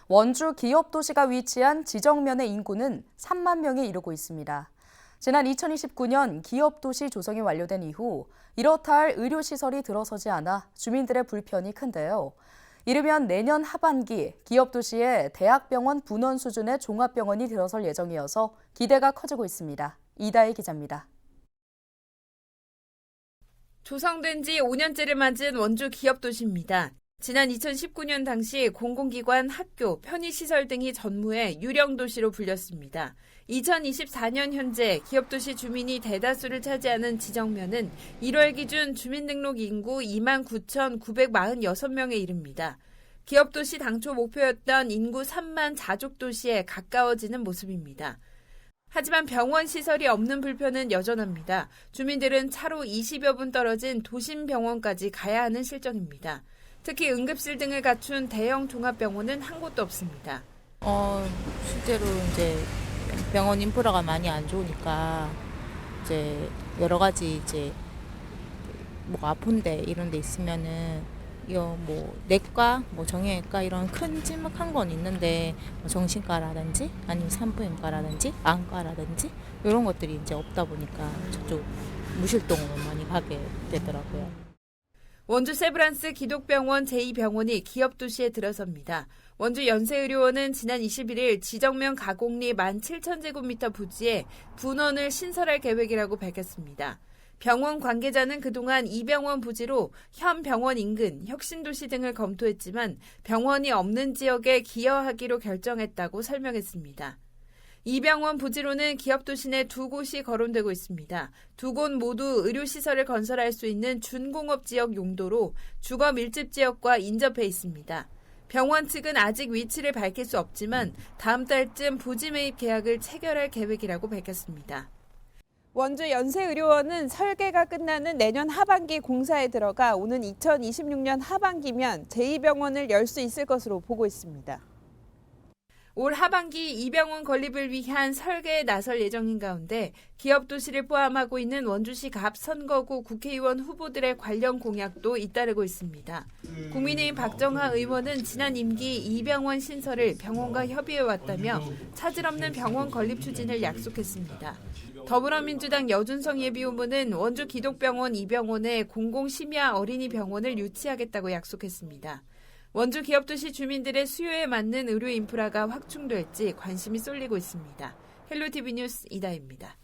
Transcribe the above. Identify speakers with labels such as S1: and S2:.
S1: 원주 기업도시가 위치한 지정면의 인구는 3만 명에 이르고 있습니다. 지난 2029년 기업도시 조성이 완료된 이후 이렇다 할 의료시설이 들어서지 않아 주민들의 불편이 큰데요. 이르면 내년 하반기 기업도시에 대학병원 분원 수준의 종합병원이 들어설 예정이어서 기대가 커지고 있습니다. 이다혜 기자입니다.
S2: 조성된 지 5년째를 맞은 원주 기업도시입니다. 지난 2019년 당시 공공기관, 학교, 편의시설 등이 전무해 유령도시로 불렸습니다. 2024년 현재 기업도시 주민이 대다수를 차지하는 지정면은 1월 기준 주민등록 인구 29,946명에 이릅니다. 기업도시 당초 목표였던 인구 3만 자족도시에 가까워지는 모습입니다. 하지만 병원 시설이 없는 불편은 여전합니다. 주민들은 차로 20여 분 떨어진 도심 병원까지 가야 하는 실정입니다. 특히 응급실 등을 갖춘 대형 종합병원은 한 곳도 없습니다.
S3: 실제로 이제 병원 인프라가 많이 안 좋으니까 이제 여러 가지 이제 뭐 아픈데 이런 데 있으면은 뭐 내과, 뭐 정형외과 이런 큰 찜막한 건 있는데 뭐 정신과라든지 아니면 산부인과라든지 안과라든지 이런 것들이 이제 없다 보니까 저쪽 무실동으로 많이 가게 되더라고요.
S2: 원주 세브란스 기독병원 제2병원이 기업도시에 들어섭니다. 원주 연세의료원은 지난 21일 지정면 가곡리 17,000제곱미터 부지에 분원을 신설할 계획이라고 밝혔습니다. 병원 관계자는 그동안 이 병원 부지로 현 병원 인근, 혁신도시 등을 검토했지만 병원이 없는 지역에 기여하기로 결정했다고 설명했습니다. 이 병원 부지로는 기업도시 내 두 곳이 거론되고 있습니다. 두 곳 모두 의료시설을 건설할 수 있는 준공업 지역 용도로 주거 밀집 지역과 인접해 있습니다. 병원 측은 아직 위치를 밝힐 수 없지만 다음 달쯤 부지 매입 계약을 체결할 계획이라고 밝혔습니다. 원주 연세의료원은 설계가 끝나는 내년 하반기 공사에 들어가 오는 2026년 하반기면 제2병원을 열 수 있을 것으로 보고 있습니다. 올 하반기 이 병원 건립을 위한 설계에 나설 예정인 가운데 기업도시를 포함하고 있는 원주시 갑 선거구 국회의원 후보들의 관련 공약도 잇따르고 있습니다. 국민의힘 박정하 의원은 지난 임기 이 병원 신설을 병원과 협의해왔다며 차질 없는 병원 건립 추진을 약속했습니다. 더불어민주당 여준성 예비후보는 원주 기독병원 이 병원에 공공심야 어린이병원을 유치하겠다고 약속했습니다. 원주 기업도시 주민들의 수요에 맞는 의료 인프라가 확충될지 관심이 쏠리고 있습니다. 헬로티비 뉴스 이다혜입니다.